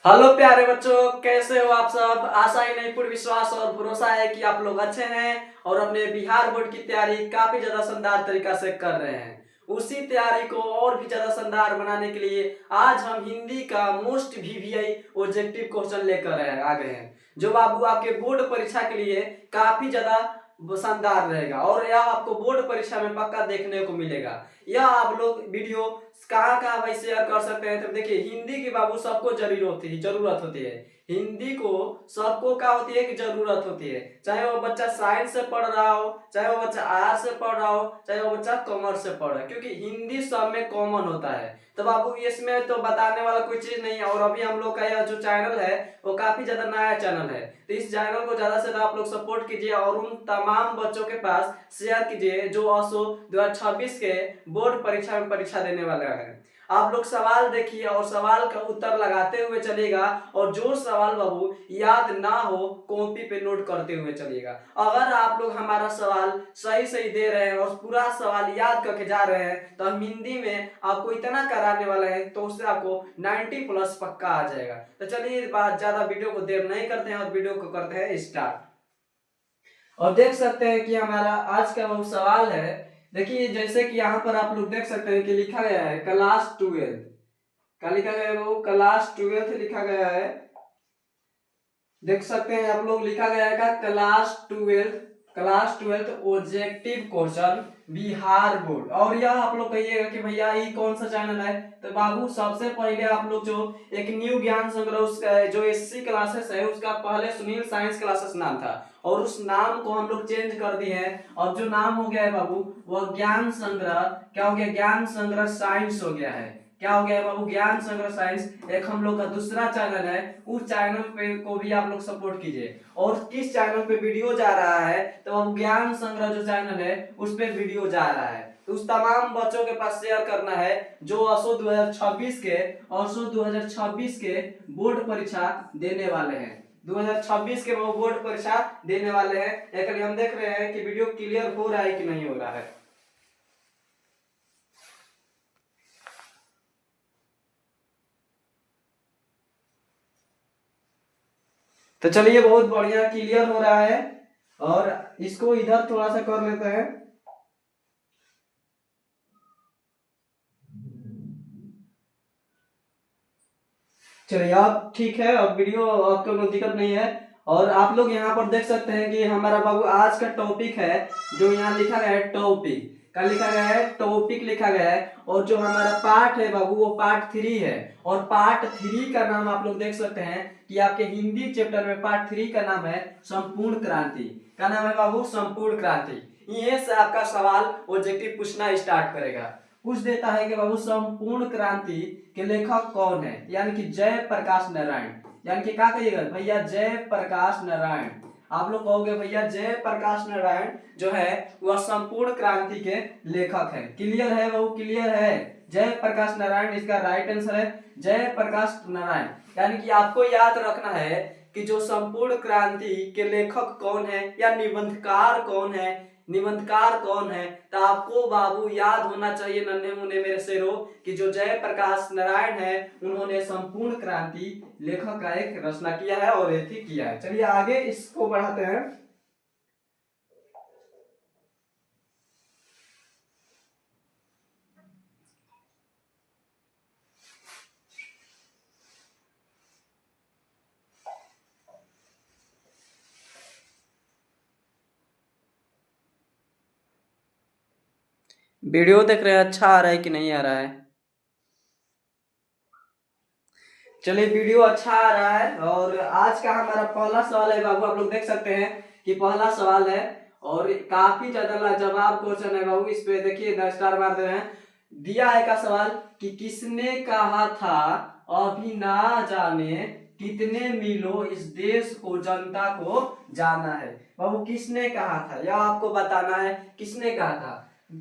Hello प्यारे बच्चों, कैसे हो आप सब। आशा ही नहीं पूर्ण विश्वास और भरोसा है कि आप लोग अच्छे हैं और अपने बिहार बोर्ड की तैयारी काफी ज्यादा शानदार तरीका से कर रहे हैं। उसी तैयारी को और भी ज्यादा शानदार बनाने के लिए आज हम हिंदी का मोस्ट वीवीआई ऑब्जेक्टिव क्वेश्चन लेकर आ गए हैं, जो बाबू आपके बोर्ड परीक्षा के लिए काफी ज्यादा शानदार रहेगा और यह आपको बोर्ड परीक्षा में पक्का देखने को मिलेगा। यह आप लोग वीडियो कहाँ कहाँ भाई शेयर कर सकते हैं। तो देखिए, हिंदी की बाबू सबको जरूरत होती है। हिंदी को सबको क्या होती है कि जरूरत होती है, चाहे वो बच्चा साइंस से पढ़ रहा हो, चाहे वो बच्चा आर्ट्स से पढ़ रहा हो, चाहे वो बच्चा कॉमर्स से पढ़ रहा है, क्योंकि हिंदी सब में कॉमन होता है। तो बाबू इसमें तो बताने वाला कोई चीज नहीं है। और अभी हम लोग का यह जो चैनल है वो काफी ज्यादा नया चैनल है, तो इस चैनल को ज्यादा से ज्यादा आप लोग सपोर्ट कीजिए और उन तमाम बच्चों के पास शेयर कीजिए जो असो 2026 के बोर्ड परीक्षा में परीक्षा देने वाला है। आप लोग सवाल देखिए और सवाल का उत्तर लगाते हुए चलिएगा, और जो सवाल बाबू याद ना हो कॉपी पे नोट करते हुए चलिएगा। अगर आप लोग हमारा सवाल सही सही दे रहे हैं और पूरा सवाल याद करके जा रहे हैं तो हम हिंदी में आपको इतना कराने वाले हैं तो उससे आपको 90 प्लस पक्का आ जाएगा। तो चलिए बात ज्यादा वीडियो को देर नहीं करते हैं और वीडियो को करते हैं स्टार्ट। और देख सकते हैं कि हमारा आज का वो सवाल है। देखिए, जैसे कि यहाँ पर आप लोग देख सकते हैं कि लिखा गया है क्लास 12। क्या लिखा गया है वो? क्लास 12 लिखा गया है। देख सकते हैं आप लोग, लिखा गया है का class 12 objective question Bihar board. और यह आप लोग कहिएगा कि भैया ये कौन सा चैनल है। तो बाबू सबसे पहले आप लोग जो एक न्यू ज्ञान संग्रह उसका जो एससी क्लासेस है उसका पहले सुनील साइंस क्लासेस नाम था, और उस नाम को हम लोग चेंज कर दिए हैं और जो नाम हो गया है बाबू वह ज्ञान संग्रह क्या हो गया? ज्ञान संग्रह साइंस हो गया है। क्या हो गया है बाबू? ज्ञान संग्रह साइंस। एक हम लोग का दूसरा चैनल है, उस चैनल पे को भी आप लोग सपोर्ट कीजिए। और किस चैनल पे वीडियो जा रहा है? तो हम ज्ञान संग्रह जो चैनल है उस पे वीडियो जा रहा है। तो उस तमाम बच्चों के पास शेयर करना है जो असो 2026 के बोर्ड परीक्षा देने वाले हैं। 2026 के वो बोर्ड परीक्षा देने वाले हैं। एक हम देख रहे हैं कि वीडियो क्लियर हो रहा है कि नहीं हो रहा है। तो चलिए, बहुत बढ़िया क्लियर हो रहा है। और इसको इधर थोड़ा सा कर लेते हैं। चलिए अब ठीक है, अब वीडियो आपको कोई दिक्कत नहीं है। और आप लोग यहाँ पर देख सकते हैं कि हमारा बाबू आज का टॉपिक है, जो यहाँ लिखा गया है टॉपिक। क्या लिखा गया है? टॉपिक लिखा गया है। और जो हमारा पार्ट है बाबू वो पार्ट 3 है। और पार्ट 3 का नाम आप लोग देख सकते हैं कि आपके हिंदी चैप्टर में पार्ट 3 का नाम है संपूर्ण क्रांति। क्या नाम है बाबू? संपूर्ण क्रांति। ये से आपका सवाल ऑब्जेक्टिव पूछना स्टार्ट करेगा। पूछ देता है कि बाबू संपूर्ण क्रांति के लेखक कौन है, यानी कि जय प्रकाश नारायण। यानी कि क्या कहिएगा भैया? जय प्रकाश नारायण। आप लोग कहोगे भैया जय प्रकाश नारायण जो है वह संपूर्ण क्रांति के लेखक है। क्लियर है बाबू? क्लियर है। जय प्रकाश नारायण इसका राइट आंसर है, जय प्रकाश नारायण। यानी कि आपको याद रखना है कि जो संपूर्ण क्रांति के लेखक कौन है या निबंधकार कौन है, निबंधकार कौन है। तो आपको बाबू याद होना चाहिए नन्हे मुन्ने मेरे शेरों कि जो जय प्रकाश नारायण है उन्होंने संपूर्ण क्रांति लेखक का एक रचना किया है और एथी किया है। चलिए आगे इसको बढ़ाते हैं। वीडियो देख रहे हैं, अच्छा आ रहा है कि नहीं आ रहा है? चलिए, वीडियो अच्छा आ रहा है। और आज का हमारा पहला सवाल है बाबू, आप लोग देख सकते हैं कि पहला सवाल है और काफी ज्यादा लाजवाब क्वेश्चन है बाबू। इस पे देखिए स्टार मार दे रहे हैं। दिया है का सवाल कि किसने कहा था अभी ना जाने कितने मीलों इस देश को जनता को जाना है। बाबू किसने कहा था यह आपको बताना है, किसने कहा था।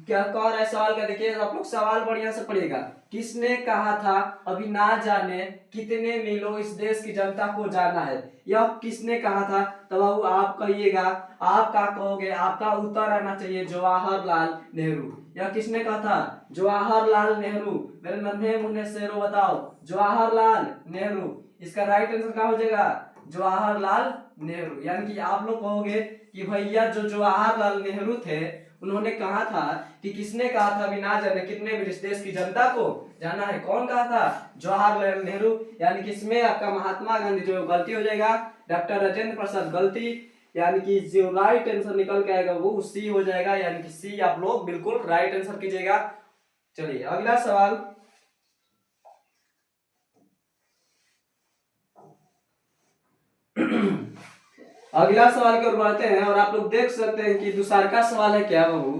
क्या कह रहा है सवाल का? देखिए आप लोग सवाल बढ़िया से पढ़िएगा। किसने कहा था अभी ना जाने कितने मीलों इस देश की जनता को जाना है, यह किसने कहा था? तो बाबू आप कहिएगा, आप क्या कहोगे? आपका उत्तर आना चाहिए जवाहरलाल नेहरू। यह किसने कहा था? जवाहरलाल नेहरू। मेरे नन्हे मुन्ने शेरों बताओ, जवाहरलाल नेहरू। इसका राइट आंसर क्या हो जाएगा? जवाहरलाल नेहरू। यानी कि आप लोग कहोगे कि भैया जो जवाहरलाल नेहरू थे उन्होंने कहा था कि किसने कहा था बिना जाने कितने भी इस देश की जनता को जाना है? कौन कहा था? जवाहरलाल नेहरू। यानी कि इसमें आपका महात्मा गांधी जो गलती हो जाएगा, डॉक्टर राजेंद्र प्रसाद गलती, यानी कि जो राइट आंसर निकल के आएगा वो सी हो जाएगा। यानी कि सी आप लोग बिल्कुल राइट आंसर कीजिएगा। चलिए अगला सवाल। अगला सवाल की ओर बढ़ते हैं और आप लोग देख सकते हैं कि दूसरा का सवाल है क्या बाबू,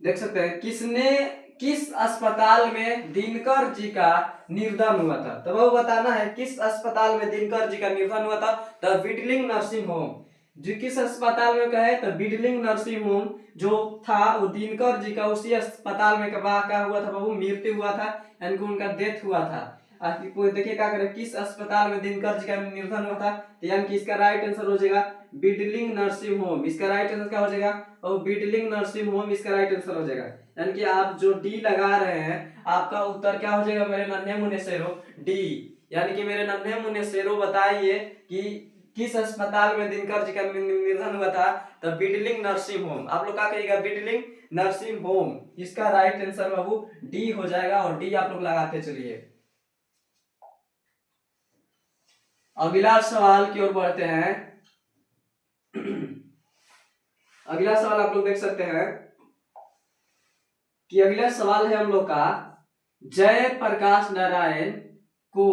देख सकते हैं किसने किस अस्पताल में दिनकर जी का निर्धन हुआ था? तो वो बताना है किस अस्पताल में दिनकर जी का निर्धन हुआ था। द बिडलिंग नर्सिंग होम। जो किस अस्पताल में का है? तो बिडलिंग नर्सिंग होम जो था वो दिनकर जी का उसी अस्पताल में क्या हुआ था बाबू? मृत्यु हुआ था, यानी कि उनका डेथ हुआ था। देखिए क्या करें, किस अस्पताल में दिनकर जी का निर्धन हुआ था? तो यानी कि इसका राइट आंसर हो जाएगा बिडलिंग नर्सिंग होम। इसका राइट आंसर क्या हो जाएगा? और बिडलिंग नर्सिंग होम इसका राइट आंसर हो जाएगा। यानी कि आप जो डी लगा रहे हैं आपका उत्तर क्या हो जाएगा मेरे नन्हे मुन्ने शेरों? डी। यानी कि मेरे नन्हे मुन्ने शेरों बताइए कि किस अस्पताल में दिनकर जी का निधन हुआ था? तो बिडलिंग नर्सिंग होम। आप लोग क्या कहिएगा? बिडलिंग नर्सिंग होम। इसका राइट आंसर बाबू डी हो जाएगा और डी आप लोग लगाते चलिए। अगला सवाल की ओर बढ़ते हैं। अगला सवाल आप लोग देख सकते हैं कि अगला सवाल है हम लोग का, जय प्रकाश नारायण को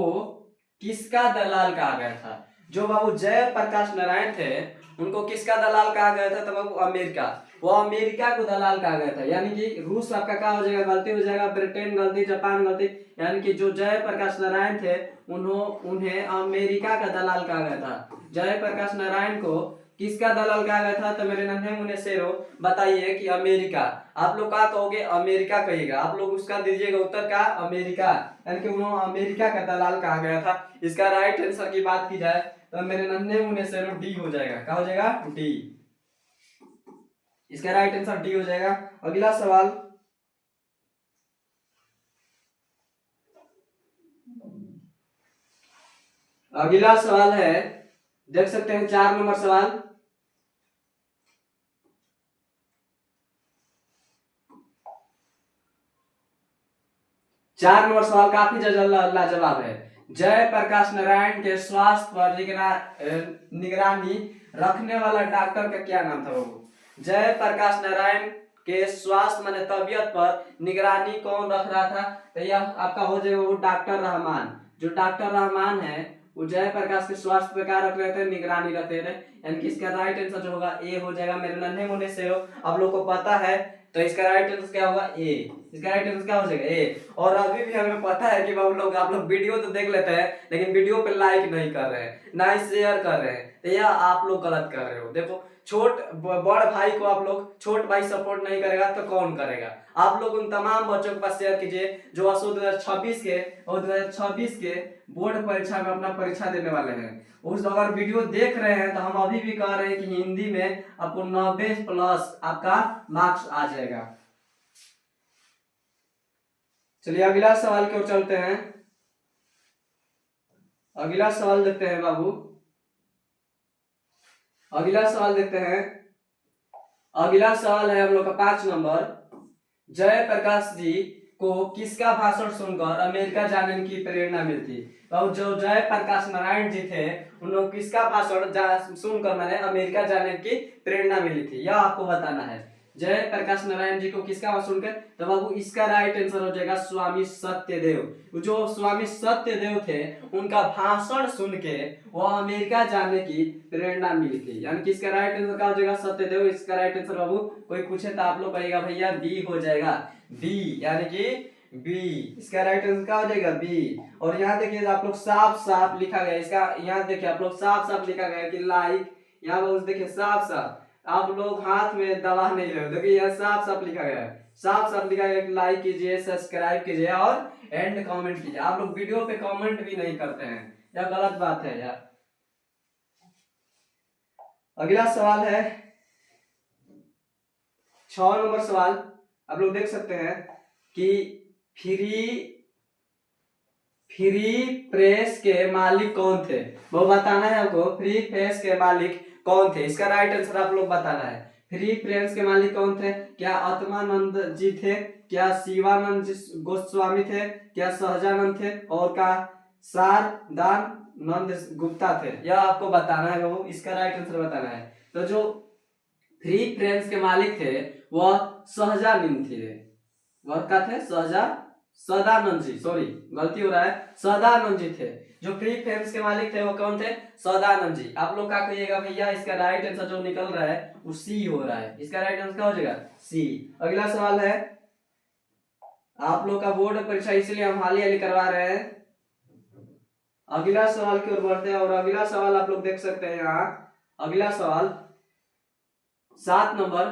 किसका दलाल कहा गया था? जो बाबू जय प्रकाश नारायण थे उनको किसका दलाल कहा गया था? तो बाबू अमेरिका। वो अमेरिका को दलाल कहा गया था। यानी कि रूस आपका क्या हो जाएगा? गलती हो जाएगा। ब्रिटेन गलती, जापान गलती। यानी कि जो जय प्रकाश नारायण थे उन्हें अमेरिका का दलाल कहा गया था। जय प्रकाश नारायण को किसका दलाल कहा गया था? तो मेरे नन्हे मुन्ने शेरों बताइए कि अमेरिका। आप लोग क्या कहोगे? अमेरिका कहिएगा। आप लोग उसका दीजिएगा उत्तर क्या? अमेरिका। यानी कि उन्होंने अमेरिका का दलाल कहा गया था। इसका राइट आंसर की बात की जाए तो मेरे नन्हे मुन्ने शेरों डी हो जाएगा। क्या हो जाएगा? डी। इसका राइट आंसर डी हो जाएगा। अगला सवाल। अगला सवाल है, देख सकते हैं 4 नंबर सवाल। चार नंबर सवाल काफी लाजवाब है। जय प्रकाश नारायण के स्वास्थ्य पर निगरानी रखने वाला डॉक्टर का क्या नाम था बाबू? जय प्रकाश नारायण के स्वास्थ्य माने तबियत पर निगरानी कौन रख रहा था? तो यह आपका हो जाएगा वो डॉक्टर रहमान। जो डॉक्टर रहमान है वो जय प्रकाश के स्वास्थ्य पे क्या रख रहे थे? निगरानी रखते थे। यानी कि इसका राइट आंसर जो होगा ए हो जाएगा। मेरे नन्हे मुन्ने से हो आप लोग को पता है तो इसका राइट आंसर क्या होगा? ए। इसका राइट आंसर क्या हो जाएगा? ए। और अभी भी हमें पता है कि आप लोग वीडियो तो देख लेते हैं लेकिन वीडियो पे लाइक नहीं कर रहे हैं, ना ही शेयर कर रहे हैं। तो यह आप लोग गलत कर रहे हो। देखो बड़ भाई को आप लोग, छोट भाई सपोर्ट नहीं करेगा तो कौन करेगा? आप लोग उन तमाम बच्चों के पास शेयर कीजिए जो असो 2026 के और 2026 के बोर्ड परीक्षा में अपना परीक्षा देने वाले हैं। उस अगर वीडियो देख रहे हैं तो हम अभी भी कह रहे हैं कि हिंदी में आपको 90+ आपका मार्क्स आ जाएगा। चलिए अगला सवाल की ओर चलते हैं। अगला सवाल देखते हैं बाबू। अगला सवाल देखते हैं। अगला सवाल है हम लोग का 5 नंबर। जय प्रकाश जी को किसका भाषण सुनकर अमेरिका जाने की प्रेरणा मिलती? और जो जय प्रकाश नारायण जी थे उन्होंने किसका भाषण सुनकर मैंने अमेरिका जाने की प्रेरणा मिली थी? यह आपको बताना है। जय प्रकाश नारायण जी को किसका भाषण सुनकर? तो बाबू इसका राइट आंसर हो जाएगा स्वामी सत्यदेव। जो स्वामी सत्यदेव थे उनका भाषण सुन के वो अमेरिका जाने की प्रेरणा मिली थी। यानी कि इसका राइट आंसर क्या हो जाएगा? सत्यदेव। इसका राइट आंसर बाबू कोई पूछे तो आप लोग कहिएगा भैया बी हो जाएगा। बी यानी कि बी। इसका राइट आंसर क्या हो जाएगा? बी। और यहाँ देखिए आप लोग साफ साफ लिखा गया इसका, यहाँ देखिए आप लोग साफ साफ लिखा गया कि लाइक। यहाँ बाबू देखिए साफ साफ, आप लोग हाथ में दबा नहीं रहे हो। देखिए यहाँ साफ साफ लिखा गया है, साफ साफ लिखा गया कि लाइक कीजिए, सब्सक्राइब कीजिए और एंड कमेंट कीजिए। आप लोग वीडियो पे कमेंट भी नहीं करते हैं, यह गलत बात है यार। अगला सवाल है 6 नंबर सवाल। आप लोग देख सकते हैं कि फ्री फ्री प्रेस के मालिक कौन थे, वो बताना है आपको। फ्री प्रेस के मालिक कौन थे, इसका राइट आंसर आप लोग बताना है। फ्री प्रेस के मालिक कौन थे? क्या आत्मानंद जी थे, क्या शिवानंद गोस्वामी थे, क्या सहजानंद थे, और क्या शारदान नंद गुप्ता थे? यह आपको बताना है बाबू, इसका राइट आंसर बताना है। तो जो फ्री प्रेस के मालिक थे वह सहजानंद थे। वह क्या थे? सदानंद जी, सॉरी गलती हो रहा है, सदानंद जी थे। जो फ्री फ्रेंड्स के मालिक थे वो कौन थे? सदानंद जी। आप लोग क्या कहिएगा भैया, इसका राइट आंसर जो निकल रहा है वो सी हो रहा है। इसका राइट आंसर क्या हो जाएगा? सी। अगला सवाल है, आप लोग का बोर्ड परीक्षा इसलिए हम हाल ही करवा रहे हैं। अगला सवाल की ओर बढ़ते हैं, और अगला सवाल आप लोग देख सकते हैं यहाँ। अगला सवाल 7 नंबर,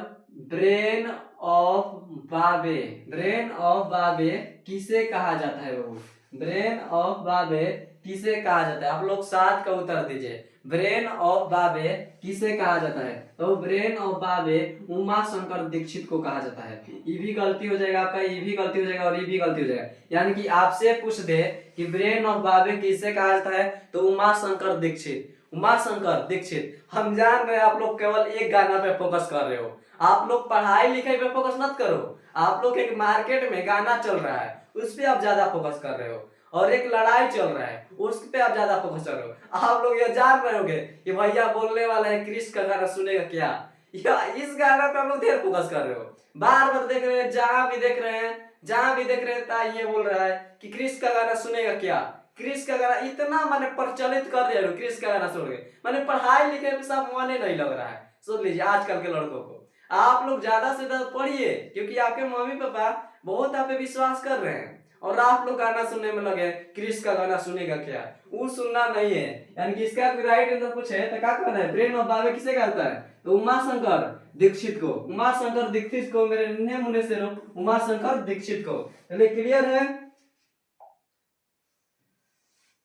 ब्रेन ऑफ बाबे। ब्रेन ऑफ बाबे किसे कहा जाता है बाबू? ब्रेन ऑफ बाबे किसे कहा जाता है? आप लोग 7 का उत्तर दीजिए। ब्रेन ऑफ बाबे किसे कहा जाता है? तो ब्रेन ऑफ बाबे उमा शंकर दीक्षित को कहा जाता है। ये भी गलती हो जाएगा आपका, ये भी गलती हो जाएगा और ये भी गलती हो जाएगा। यानी कि आपसे पूछ दे कि ब्रेन ऑफ बाबे किसे कहा जाता है, तो उमा शंकर दीक्षित। उमा शंकर दीक्षित। हम जान रहे हैं आप लोग केवल एक गाना पे फोकस कर रहे हो, आप लोग पढ़ाई लिखाई पे फोकस मत करो। आप लोग एक मार्केट में गाना चल रहा है उस पे आप ज्यादा फोकस कर रहे हो, और एक लड़ाई चल रहा है उस पे आप ज्यादा फोकस कर रहे हो। आप लोग ये जान रहे होंगे कि भैया बोलने वाला है क्रिश का गाना सुनेगा क्या, या इस गाना पे आप लोग ढेर फोकस कर रहे हो। बार बार देख रहे हैं, जहां भी देख रहे हैं, जहां भी देख रहे हैं ये बोल रहा है कि क्रिश का गाना सुनेगा क्या। क्रिश का गाना इतना मैंने प्रचलित कर दिया, क्रिश का गाना सुन के मैंने पढ़ाई लिखाई में सब मन नहीं लग रहा है। सुन लीजिए आजकल के लड़कों को, आप लोग ज्यादा से ज्यादा पढ़िए, क्योंकि आपके मम्मी पापा बहुत आप पे विश्वास कर रहे हैं, और आप लोग गाना सुनने में लगे। क्रिश का गाना सुनेगा क्या, वो सुनना नहीं है। यानी कि इसका राइट आंसर कुछ है तो क्या कहना है? ब्रेन ऑफ बाबे किसे कहता है? तो उमा शंकर दीक्षित को। उमा शंकर दीक्षित को, मेरे नन्हे मुन्ने से रो, उमा शंकर दीक्षित को। चलिए क्लियर है।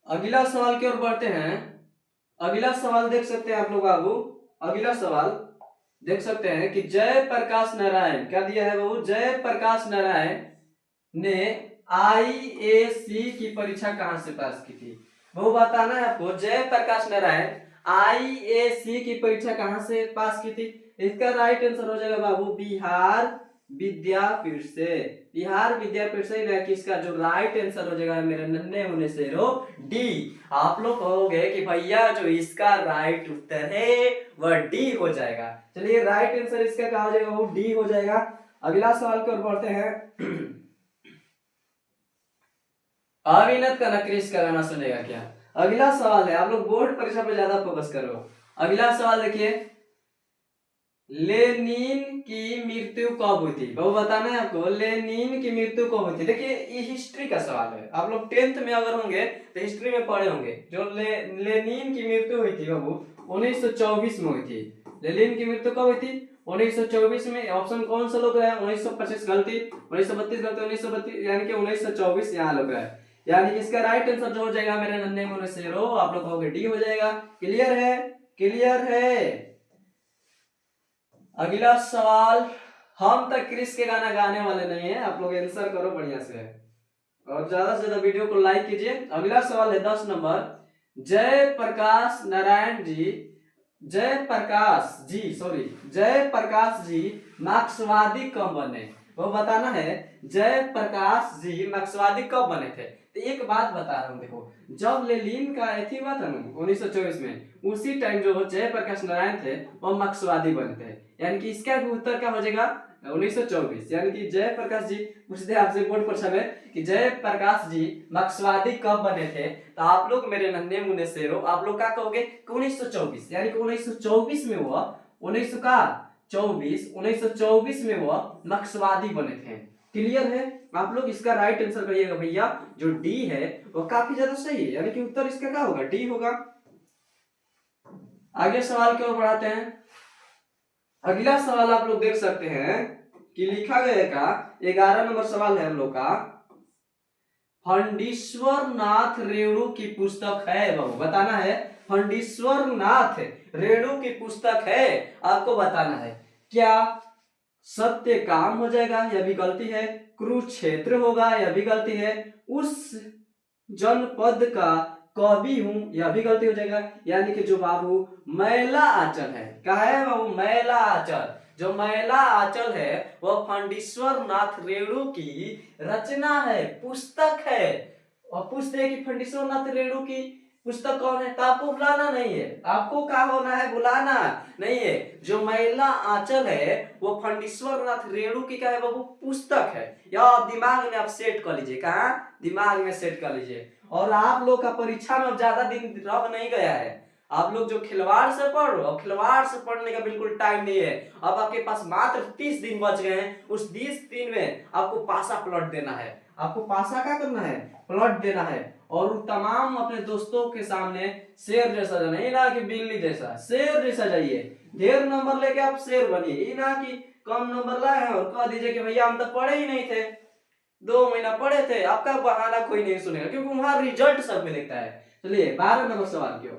अगला सवाल की ओर बढ़ते हैं। अगला सवाल देख सकते हैं आप लोग बाबू। अगला सवाल देख सकते हैं कि जयप्रकाश नारायण, क्या दिया है बाबू? जयप्रकाश नारायण ने आईएसी की परीक्षा कहां से पास की थी? वो बताना है आपको। जयप्रकाश नारायण आईएसी की परीक्षा कहां से पास की थी? इसका राइट आंसर हो जाएगा बाबू बिहार विद्यापीठ से। बिहार विद्यापीठ से। इसका जो राइट आंसर हो जाएगा मेरे नन्हे होने से रो डी। आप लोग कहोगे कि भैया जो इसका राइट उत्तर है वह डी हो जाएगा। चलिए राइट आंसर इसका क्या हो जाएगा? वो डी हो जाएगा। अगला सवाल की ओर बढ़ते हैं। अविनत का क्रिश का गाना सुनेगा क्या? अगला सवाल है, आप लोग बोर्ड परीक्षा पे ज्यादा फोकस करो। अगला सवाल देखिए, लेनिन की मृत्यु कब हुई थी? वो बताना है आपको। लेनिन की मृत्यु कब हुई थी? देखिए ये हिस्ट्री का सवाल है, आप लोग 10th में अगर होंगे तो हिस्ट्री में पढ़े होंगे। जो लेनिन की मृत्यु हुई थी बाबू 1924 में हुई थी। लेनिन की मृत्यु कब हुई थी? 1924 में। ऑप्शन कौन सा लोग है? 1925 गलती, 1932 गलती, 1932 यानी कि 1924 यहाँ लोग है। यानी कि इसका राइट आंसर जो हो जाएगा मेरे नन्हे मुन्ने से रो, आप लोग कहोगे डी हो जाएगा। क्लियर है? क्लियर है। अगला सवाल, हम तक क्रिश के गाना गाने वाले नहीं है, आप लोग आंसर करो बढ़िया से, और ज्यादा से ज्यादा वीडियो को लाइक कीजिए। अगला सवाल है 10 नंबर, जयप्रकाश नारायण जी, जयप्रकाश जी मार्क्सवादी कब बने? वो बताना है। जयप्रकाश जी मार्क्सवादी कब बने थे? तो एक बात बता रहा हूँ, देखो जब लेनिन का एथी हुआ था ना 1924 में, उसी टाइम जो जयप्रकाश नारायण थे वो मार्क्सवादी बने थे। यानी कि इसका भी उत्तर क्या हो जाएगा? 1924। यानी कि जयप्रकाश जी पूछते हैं आपसे बोर्ड परीक्षा में कि जयप्रकाश जी मार्क्सवादी कब बने थे, तो आप लोग मेरे नन्हे मुन्ने शेरो, आप लोग क्या कहोगे? 1924। यानी कि 1924 में हुआ, 1924 में वह मार्क्सवादी बने थे। क्लियर है? आप लोग इसका राइट आंसर करिएगा भैया, जो डी है वो काफी ज्यादा सही है, यानी कि उत्तर इसका क्या होगा? डी होगा। आगे सवाल की ओर बढ़ाते हैं। अगला सवाल आप लोग देख सकते हैं कि लिखा गया का 11 नंबर सवाल है हम लोग का, फंडीश्वर नाथ रेणु की पुस्तक है बाबू, बताना है। फंडीश्वर नाथ रेणु की पुस्तक है, आपको बताना है क्या सत्य काम हो जाएगा, यह भी गलती है। कुरुक्षेत्र होगा, यह भी गलती है। उस जनपद का कवि हूं, यह भी गलती हो जाएगा। यानी कि जो बाबू मैला आंचल है, क्या है बाबू? मैला आंचल। जो मैला आंचल है वह फंडीश्वर नाथ रेणु की रचना है, पुस्तक है। और पूछते हैं कि फंडीश्वर नाथ रेणु की पुस्तक कौन है, तो आपको बुलाना नहीं है, आपको क्या होना है, बुलाना नहीं है। जो मैला आंचल है वो फंडीश्वर नाथ रेणु की क्या है बाबू? पुस्तक है। या आप दिमाग में आप सेट कर लीजिए, कहा दिमाग में सेट कर लीजिए। और आप लोग का परीक्षा में अब ज्यादा दिन रह नहीं गया है। आप लोग जो खिलवाड़ से पढ़ रहे हो, खिलवाड़ से पढ़ने का बिल्कुल टाइम नहीं है। अब आपके पास मात्र 30 दिन बच गए हैं। उस 30 दिन में आपको पासा प्लॉट देना है। आपको पासा क्या करना है? प्लॉट देना है। और तमाम अपने दोस्तों के सामने शेर जैसा जाना, ये ना कि बिल्ली जैसा, शेर जैसा जाइए। ढेर नंबर लेके आप शेर बनिए, ये ना कि कम नंबर लाए हैं और कह दीजिए कि भैया हम तो पढ़े ही नहीं थे, 2 महीना पढ़े थे। आपका बहाना कोई नहीं सुनेगा, क्योंकि वहां रिजल्ट सब में देखता है। चलिए 12 नंबर सवाल क्यों।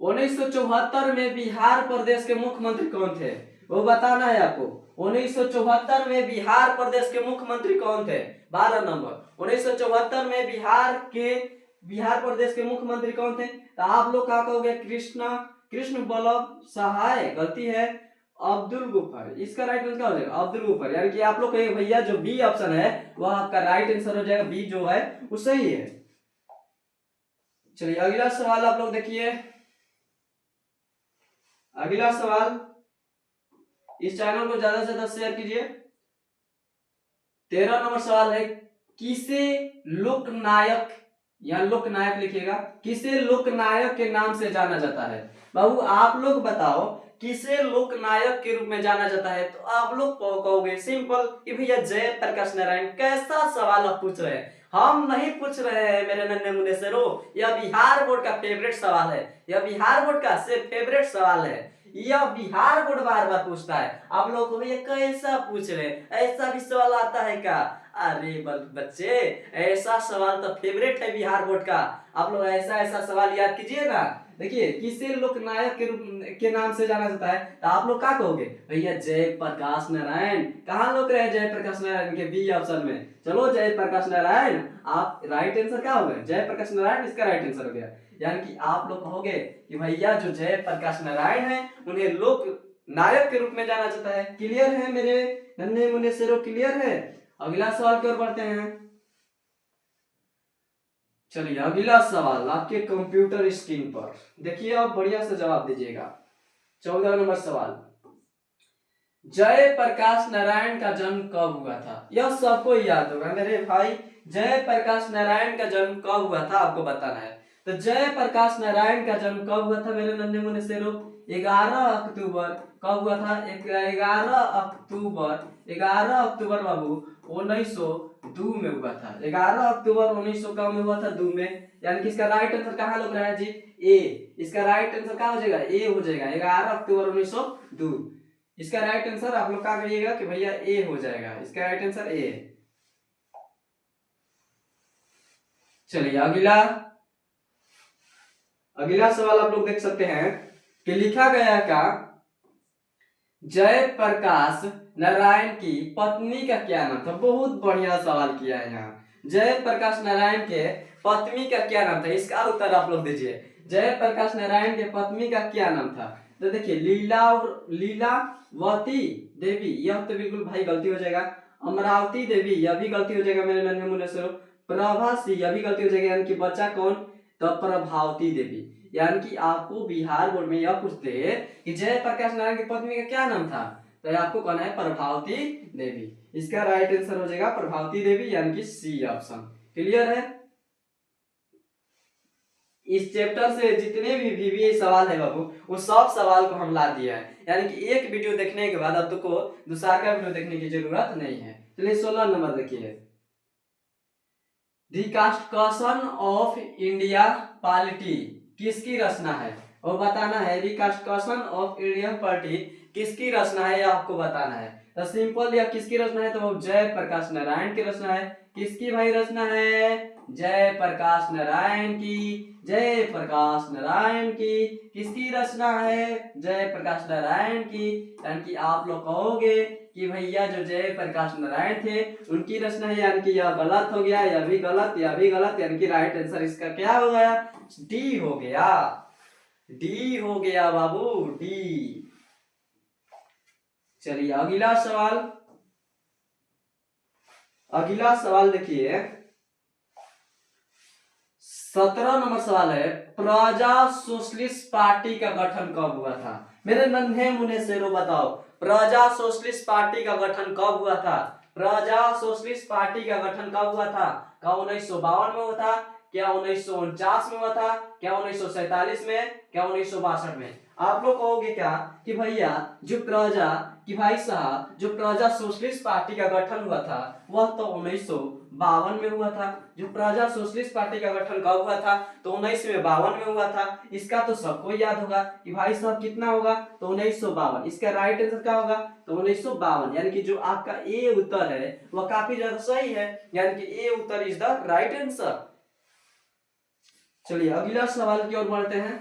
1974 में बिहार प्रदेश के मुख्यमंत्री कौन थे, वो बताना है आपको। 1974 में बिहार प्रदेश के मुख्यमंत्री कौन थे? 12 नंबर। 1974 में बिहार प्रदेश के मुख्यमंत्री कौन थे? तो आप लोग क्या कहोगे? कृष्ण बल्लभ सहाय, गलती है। अब्दुल गुफर, इसका राइट आंसर क्या हो जाएगा? अब्दुल गुफर। यानी कि आप लोग कहेंगे भैया जो बी ऑप्शन है वह आपका राइट आंसर हो जाएगा, बी जो है वो सही है। चलिए अगला सवाल आप लोग देखिए। अगला सवाल, इस चैनल को ज्यादा से ज्यादा शेयर कीजिए। 13 नंबर सवाल है, किसे लोकनायक, या लोकनायक लिखिएगा, किसे लोकनायक के नाम से जाना जाता है? बाबू आप लोग बताओ, किसे लोकनायक के रूप में जाना जाता है? तो आप लोग कहोगे सिंपल कि भैया जयप्रकाश नारायण। कैसा सवाल आप पूछ रहे हैं? हम नहीं पूछ रहे हैं मेरे नन्हे मुन्ने शेरो, यह बिहार बोर्ड का फेवरेट सवाल है। यह बिहार बोर्ड का सिर्फ फेवरेट सवाल है। यह बिहार बोर्ड बार बार पूछता है। आप लोग को ये कैसा पूछ रहे हैं? ऐसा भी सवाल आता है क्या? अरे बच्चे, ऐसा सवाल तो फेवरेट है बिहार बोर्ड का। आप लोग ऐसा ऐसा सवाल याद कीजिएगा। देखिए, किसे लोकनायक के रूप के नाम से जाना जाता है? तो आप लोग क्या कहोगे? भैया जयप्रकाश नारायण। कहाँ लोग रहे जयप्रकाश नारायण के? बी ऑप्शन में। चलो जयप्रकाश नारायण, आप राइट आंसर क्या हो गए? जयप्रकाश नारायण इसका राइट आंसर हो गया। यानी कि आप लोग कहोगे कि भैया जो जयप्रकाश नारायण है उन्हें लोक नायक के रूप में जाना जाता है। क्लियर है मेरे नन्हे मुन्ने शेरों? क्लियर है? अगला सवाल की ओर बढ़ते हैं। चलिए अगला सवाल आपके कंप्यूटर स्क्रीन पर देखिए, आप बढ़िया से जवाब दीजिएगा। 14 नंबर सवाल, जयप्रकाश नारायण का जन्म कब हुआ था? यह सबको याद होगा मेरे भाई। जयप्रकाश नारायण का जन्म कब हुआ था आपको बताना है। तो जयप्रकाश नारायण का जन्म कब हुआ था मेरे नन्हे मुन्ने शेरों? 11 अक्टूबर। कब हुआ था? 11 अक्टूबर बाबू 1902 में हुआ था। 11 अक्टूबर 1900 कब में हुआ था? 2 में। यानी कि इसका राइट आंसर कहाँ लग रहा है जी? ए। इसका राइट आंसर क्या हो जाएगा? ए हो जाएगा। 11 अक्टूबर 1902 इसका राइट आंसर। आप लोग क्या करिएगा कि भैया ए हो जाएगा। इसका राइट आंसर ए। चलिए अगला सवाल आप लोग देख सकते हैं कि लिखा गया का जयप्रकाश नारायण की पत्नी का क्या नाम था? बहुत बढ़िया सवाल किया है यहाँ। जयप्रकाश नारायण के पत्नी का क्या नाम था? इसका उत्तर आप लोग दीजिए। जयप्रकाश नारायण के पत्नी का क्या नाम था? तो देखिए, लीलावती देवी, यह तो बिल्कुल भाई गलती हो जाएगा। अमरावती देवी, यह भी गलती हो जाएगा मेरे नन्हे मुन्ने से। प्रभासी, यह भी गलती हो जाएगी। यानी कि बच्चा कौन? तो प्रभावती देवी। यानी कि आपको बिहार बोर्ड में यह पूछते हैं कि जयप्रकाश नारायण की पत्नी का क्या नाम था, तो आपको कहना है प्रभावती देवी। इसका राइट आंसर हो जाएगा प्रभावती देवी, यानी कि सी ऑप्शन। क्लियर है? इस चैप्टर से जितने भी वीवीए सवाल है बाबू, वो सब सवाल को हम ला दिया है। यानी कि एक वीडियो देखने के बाद अब तुमको दूसरा का वीडियो देखने की जरूरत नहीं है। चलिए 16 नंबर देखिए, दी कॉन्स्टिट्यूशन ऑफ इंडिया पॉलिटी किसकी रचना है? वो बताना है। दी कॉन्स्टिट्यूशन ऑफ इंडियन पॉलिटी किसकी रचना है, आपको बताना है। तो सिंपल, या किसकी रचना है? तो वो जयप्रकाश नारायण की रचना है। किसकी भाई रचना है? जय प्रकाश नारायण की। जय प्रकाश नारायण की किसकी रचना है? जय प्रकाश नारायण की। यानी कि आप लोग कहोगे कि भैया जो जय प्रकाश नारायण थे उनकी रचना है, यानी कि यह गलत हो गया, यह भी गलत, यह भी गलत, यानी कि राइट आंसर इसका क्या हो गया? डी हो गया। डी हो गया बाबू, डी। चलिए अगला सवाल। अगला सवाल देखिए 17 नंबर सवाल है, प्रजा सोशलिस्ट पार्टी का गठन कब हुआ था? मेरे नन्हे मुन्ने शेरों बताओ, प्रजा सोशलिस्ट पार्टी का गठन कब हुआ था? प्रजा सोशलिस्ट पार्टी का गठन कब हुआ था? क्या 1952 में हुआ था? क्या 1949 में हुआ था? क्या 1947 में? क्या 1962 में? आप लोग कहोगे क्या कि भैया जो प्रजा कि भाई साहब जो प्रजा सोशलिस्ट पार्टी का गठन हुआ था वह तो 1952 में हुआ था। जो प्रजा सोशलिस्ट पार्टी का गठन कब हुआ था? तो 1952 में हुआ था। इसका तो सबको याद होगा कि भाई साहब कितना होगा? तो 1952। इसका राइट आंसर क्या होगा? तो 1952। यानी कि जो आपका ए उत्तर है वह काफी ज्यादा सही है, यानी कि ए उत्तर इज द राइट आंसर। चलिए अगला सवाल की ओर बढ़ते हैं।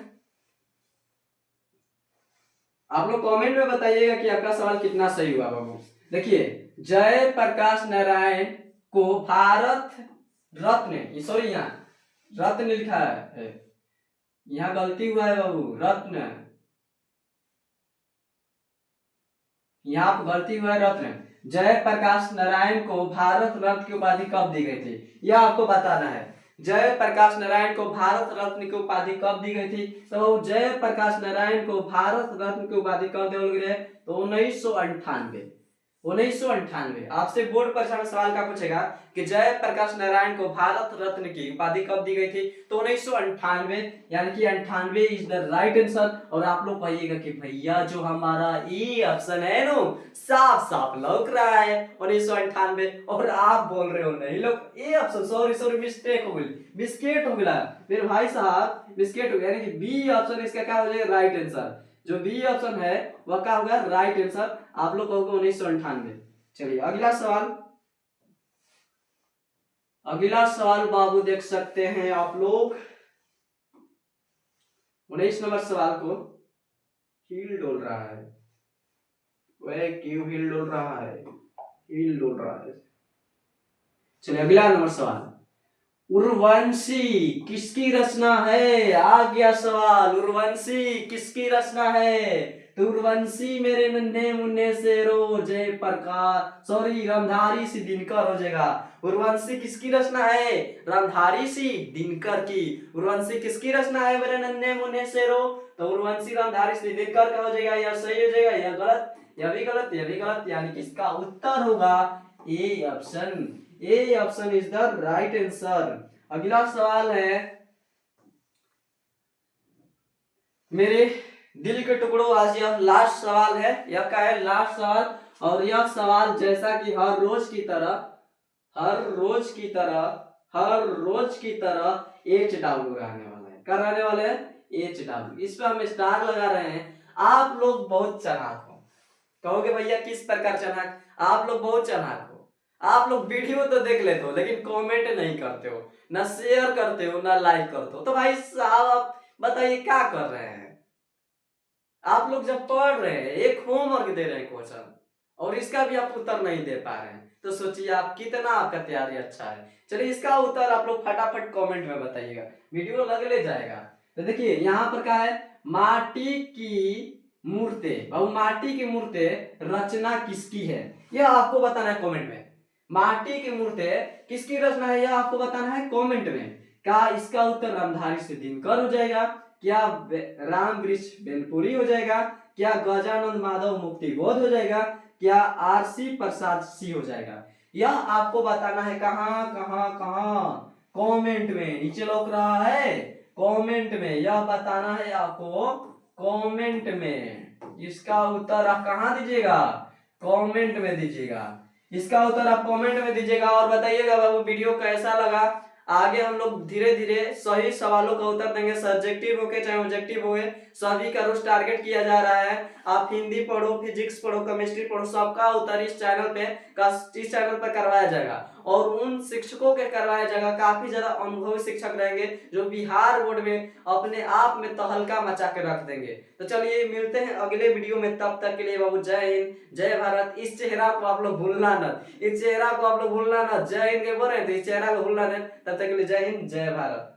आप लोग कमेंट में बताइएगा कि आपका सवाल कितना सही हुआ बाबू। देखिए जय प्रकाश नारायण को भारत रत्न, सॉरी यहाँ रत्न लिखा है, यहाँ गलती हुआ है बाबू, रत्न, यहाँ पर गलती हुआ है, रत्न। जय प्रकाश नारायण को भारत रत्न की उपाधि कब दी गई थी यह आपको बताना है। जय प्रकाश नारायण को भारत रत्न की उपाधि कब दी गई थी? तो जय प्रकाश नारायण को भारत रत्न की उपाधि कब दी गई? तो 1998। 1998 आपसे बोर्ड परीक्षा में सवाल का पूछेगा कि जय प्रकाश नारायण को भारत रत्न की उपाधि कब दी गई थी? तो 1998, यानी कि 98 इज द राइट आंसर। और आप लोग कहिएगा कि भैया जो हमारा ई ऑप्शन है नो साफ साफ लौक रहा है 1998, और आप बोल रहे हो नहीं लोग A option, sorry sorry mistake हो गई, बिस्केट हो गया मेरे भाई साहब, बिस्केट हो गया, यानी कि बी ऑप्शन इसका क्या हो जाएगा? Right answer. जो बी ऑप्शन है वह क्या होगा? Right answer. आप लोग कहोगे 1998। चलिए अगला सवाल। अगला सवाल बाबू देख सकते हैं आप लोग 19 नंबर सवाल को, हील डोल रहा है, वह क्यों हील डोल रहा है? हील डोल रहा है। चलिए अगला नंबर सवाल, उर्वशी किसकी रचना है? आ गया सवाल, उर्वशी किसकी रचना है? तो उर्वशी मेरे नन्हे मुन्ने शेरों, जय प्रकाश सॉरी रामधारी सी दिनकर हो जाएगा। उर्वशी किसकी रचना है? रामधारी सी दिनकर की। उर्वशी किसकी रचना है मेरे नन्हे मुन्ने शेरों? तो उर्वशी रामधारी सी दिनकर का हो जाएगा। यह सही हो जाएगा, यह गलत, यह भी गलत, यह भी गलत, यानी कि इसका उत्तर होगा A option. A option is the right answer. अगला सवाल है मेरे दिल के टुकड़ों, आज यह लास्ट सवाल है। यह क्या है? लास्ट सवाल। और यह सवाल जैसा कि हर रोज की तरह एच डब्ल्यू रहने वाला है। क्या रहने वाले हैं? H W. इस पे हम स्टार लगा रहे हैं। आप लोग बहुत चालाक हो। कहोगे भैया किस प्रकार चालाक? आप लोग बहुत चालाक हो। आप लोग वीडियो तो देख लेते हो लेकिन कमेंट नहीं करते हो, ना शेयर करते हो, ना लाइक करते हो। तो भाई साहब आप बताइए क्या कर रहे हैं? आप लोग जब पढ़ रहे हैं, एक होमवर्क दे रहे हैं क्वेश्चन, और इसका भी आप उत्तर नहीं दे पा रहे हैं, तो सोचिए आप कितना आपका तैयारी अच्छा है। चलिए इसका उत्तर आप लोग फटाफट कमेंट में बताइएगा, वीडियो लगले जाएगा। तो देखिए यहाँ पर क्या है, माटी की मूर्ति, और माटी की मूर्ति रचना किसकी है यह आपको बताना है कमेंट में। माटी की मूर्ति किसकी रचना है यह आपको बताना है कमेंट में। क्या इसका उत्तर रामधारी से दिनकर हो जाएगा? क्या राम वृक्ष बेलपुरी हो जाएगा? क्या गजानंद माधव मुक्ति बोध हो जाएगा? क्या आरसी प्रसाद सी हो जाएगा? यह आपको बताना है। कहां कहां कहां? कमेंट में, नीचे लौक रहा है कमेंट में, यह बताना है आपको कमेंट में। इसका उत्तर आप कहां दीजिएगा? कमेंट में दीजिएगा। इसका उत्तर आप कमेंट में दीजिएगा और बताइएगा बाबू वीडियो कैसा लगा। आगे हम लोग धीरे धीरे सही सवालों का उत्तर देंगे, सब्जेक्टिव हो के चाहे ऑब्जेक्टिव हो, सभी का रोज टारगेट किया जा रहा है। आप हिंदी पढ़ो, फिजिक्स पढ़ो, केमिस्ट्री पढ़ो, सबका उत्तर इस चैनल पे करवाया जाएगा। और उन शिक्षकों के करवाए जगह काफी ज्यादा अनुभवी शिक्षक रहेंगे जो बिहार बोर्ड में अपने आप में तहलका मचा के रख देंगे। तो चलिए मिलते हैं अगले वीडियो में, तब तक के लिए बाबू जय हिंद जय भारत। इस चेहरा को आप लोग भूलना न, इस चेहरा को आप लोग भूलना न, जय हिंद के बोल रहे हैं तो इस चेहरा को भूलना न। तब तक के लिए जय हिंद जय भारत।